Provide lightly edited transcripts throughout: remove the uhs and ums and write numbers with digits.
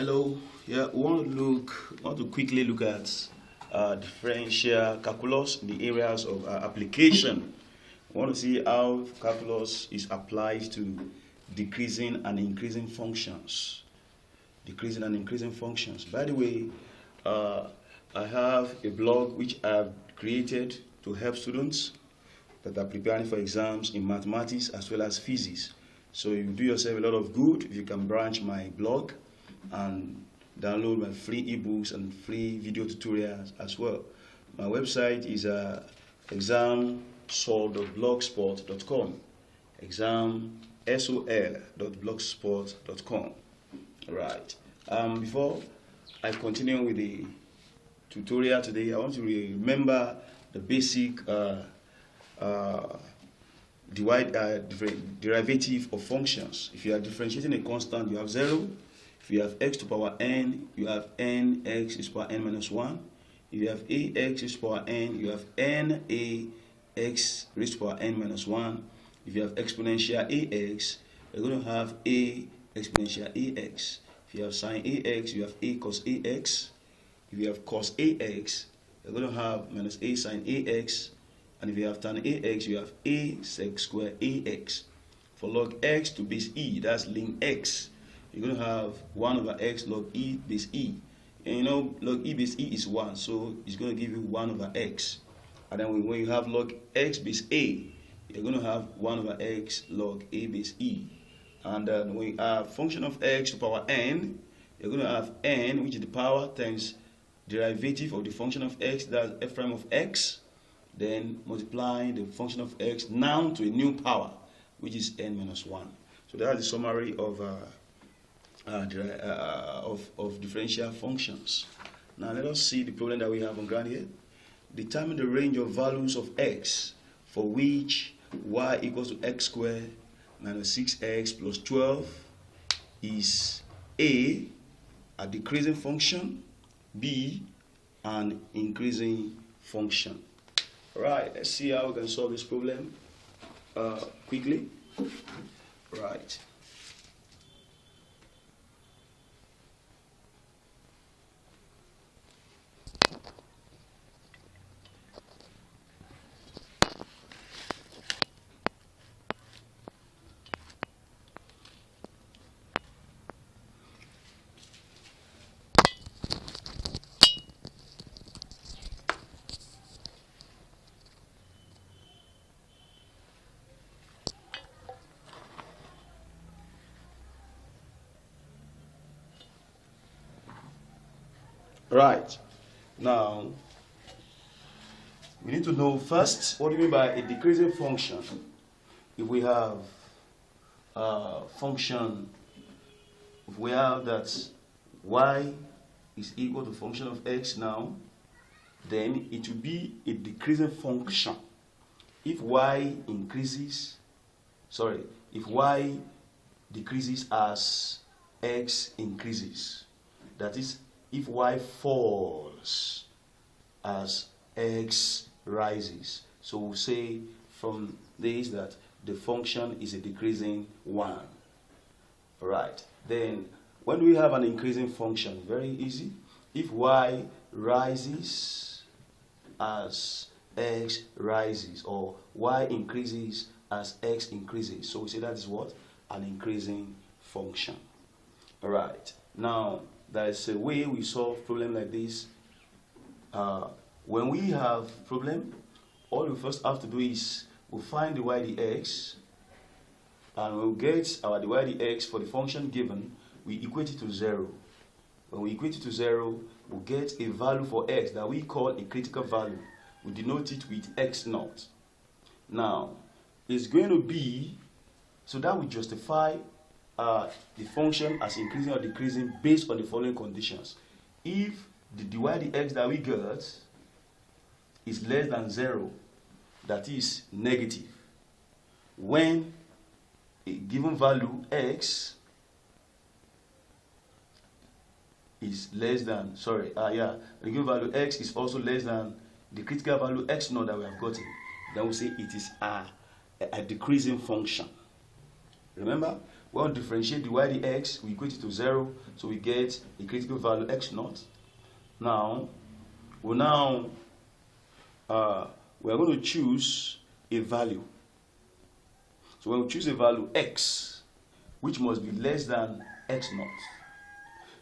Hello. Yeah, we want to quickly look at differential calculus in the areas of application. We want to see how calculus is applied to decreasing and increasing functions. Decreasing and increasing functions. By the way, uh, I have a blog which I've created to help students that are preparing for exams in mathematics as well as physics. So you do yourself a lot of good if you can branch my blog and download my free ebooks and free video tutorials as well. My website is examsol.blogspot.com. examsol.blogspot.com. Right. Before I continue with the tutorial today, I want to remember the basic derivative of functions. If you are differentiating a constant, you have 0. If you have x to the power n, you have n x to the power n minus 1. If you have a x to the power n, you have n a x raised to the power n minus 1. If you have exponential ax, you're going to have a exponential ax. If you have sine ax, you have a cos ax. If you have cos ax, you're going to have minus a sine ax. And if you have tan ax, you have a sec square ax. For log x to base e, that's ln x, you're going to have 1 over x log e base e. And you know, log e base e is 1, so it's going to give you 1 over x. And then when you have log x base a, you're going to have 1 over x log a base e. And then when you have function of x to the power n, you're going to have n, which is the power times derivative of the function of x, that's f prime of x, then multiplying the function of x now to a new power, which is n minus 1. So that's the summary of differential functions. Now let us see the problem that we have on ground here. Determine the range of values of x for which y equals to x squared minus 6x plus 12 is a decreasing function, b an increasing function. Right, let's see how we can solve this problem quickly. Right. Right. Now, we need to know first what do you mean by a decreasing function. If we have a function, if we have that y is equal to function of x now, then it will be a decreasing function. If y decreases as x increases, that is, if y falls as x rises. So we'll say from this that the function is a decreasing one. Right. Then when we have an increasing function, very easy. If y rises as x rises, or y increases as x increases, so we say that is what? An increasing function. Alright. Now, there's a way we solve problem like this. When we have problem, all we first have to do is we'll find the y dx, and we'll get our dy dx for the function given. We equate it to 0. When we equate it to 0, we'll get a value for x that we call a critical value. We denote it with x naught. Now, it's going to be, so that will justify the function as increasing or decreasing based on the following conditions. If the dy dx that we get is less than 0, that is negative, when a given value x is less than, the given value x is also less than the critical value x naught that we have gotten, then we say it is a decreasing function. Remember, When we differentiate dy dx, we equate it to 0, so we get a critical value x naught. Now, we are going to choose a value. So when we choose a value x, which must be less than x naught.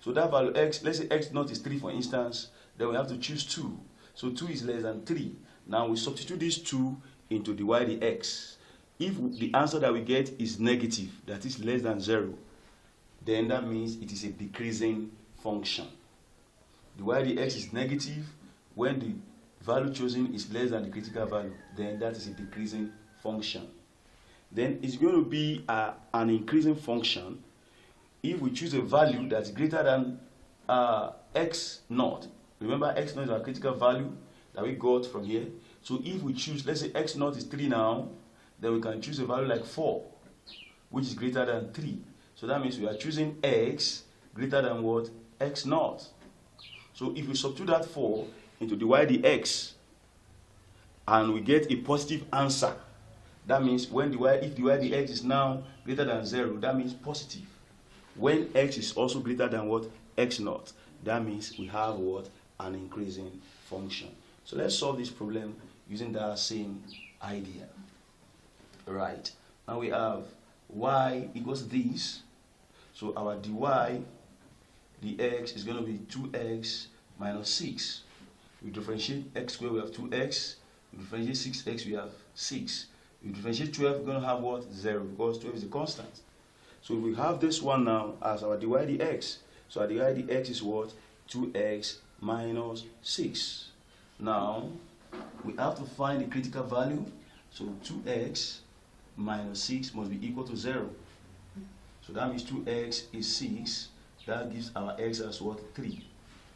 So that value x, let's say x naught is 3 for instance, then we have to choose 2. So 2 is less than 3. Now we substitute this 2 into dy dx. If the answer that we get is negative, that is less than 0, then that means it is a decreasing function. Dy dx is negative. When the value chosen is less than the critical value, then that is a decreasing function. Then it's going to be an increasing function if we choose a value that's greater than x naught. Remember, x naught is our critical value that we got from here. So if we choose, let's say x naught is 3 now, then we can choose a value like 4, which is greater than 3. So that means we are choosing x greater than what? X naught. So if we substitute that 4 into dy dx, and we get a positive answer, that means if dy dx is now greater than 0, that means positive. When x is also greater than what? X naught, that means we have what? An increasing function. So let's solve this problem using that same idea. Right. Now we have y equals this. So our dy dx is going to be 2x minus 6. We differentiate x squared, we have 2x. We differentiate 6x, we have 6. We differentiate 12, we're going to have what? 0, because 12 is a constant. So we have this one now as our dy dx. So our dy dx is what? 2x minus 6. Now, we have to find the critical value. So 2x minus 6 must be equal to 0. So that means 2x is 6. That gives our x as what? 3.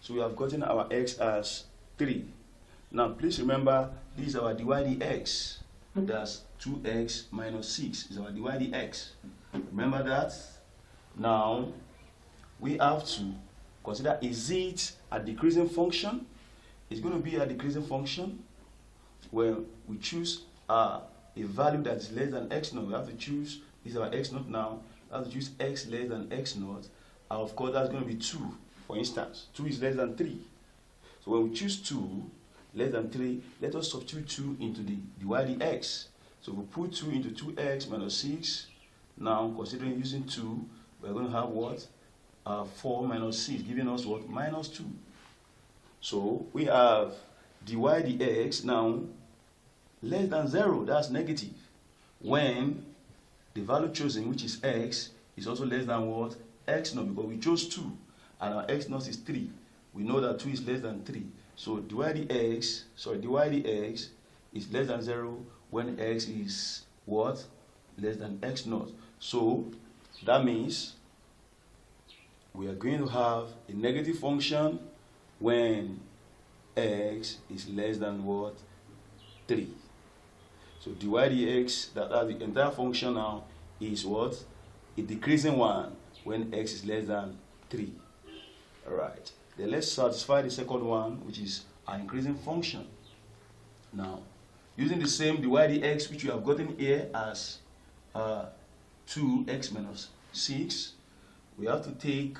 So we have gotten our x as 3. Now, please remember, this is our dy dx. That's 2x minus 6 is our dy dx. Remember that? Now, we have to consider, is it a decreasing function? It's going to be a decreasing function. When we choose a value that is less than x naught, we have to choose, this is our x naught now, we have to choose x less than x naught. And of course, that's going to be 2, for instance. 2 is less than 3. So when we choose 2 less than 3, let us substitute 2 into the dy dx. So we put 2 into 2x minus 6. Now, considering using 2, we're going to have what? 4 minus 6, giving us what? Minus 2. So we have dy dx now less than 0, that's negative. When the value chosen, which is x, is also less than what? X naught, because we chose 2, and our x naught is 3. We know that 2 is less than 3. So dy dx is less than 0 when x is what? Less than x naught. So that means we are going to have a negative function when x is less than what? 3. So dy dx, that's the entire function now, is what? A decreasing one when x is less than 3. Alright. Then let's satisfy the second one, which is an increasing function. Now, using the same dy dx, which we have gotten here as 2x minus 6, we have to take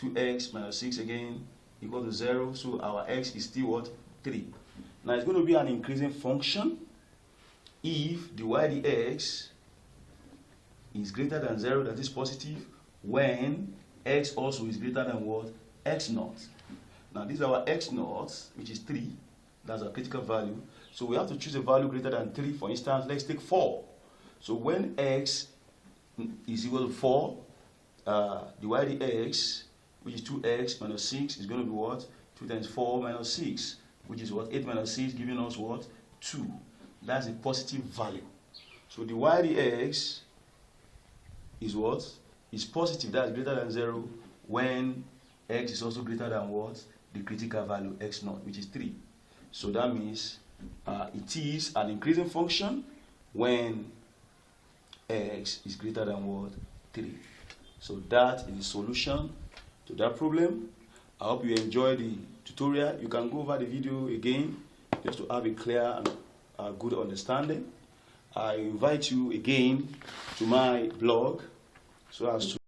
2x minus 6 again equal to 0. So our x is still what? 3. Now it's going to be an increasing function if dy dx is greater than 0, that is positive, when x also is greater than what? X naught. Now this is our x naught, which is 3. That's our critical value. So we have to choose a value greater than 3. For instance, let's take 4. So when x is equal to 4, dy dx, which is 2x minus 6, is going to be what? 2 times 4 minus 6, which is what? 8 minus 6, giving us what? 2. That's a positive value. So dy dx is what? Is positive, that's greater than 0, when x is also greater than what? The critical value x naught, which is 3. So that means it is an increasing function when x is greater than what? 3. So that is the solution to that problem. I hope you enjoyed the tutorial. You can go over the video again just to have a clear and good understanding. I invite you again to my blog, so as to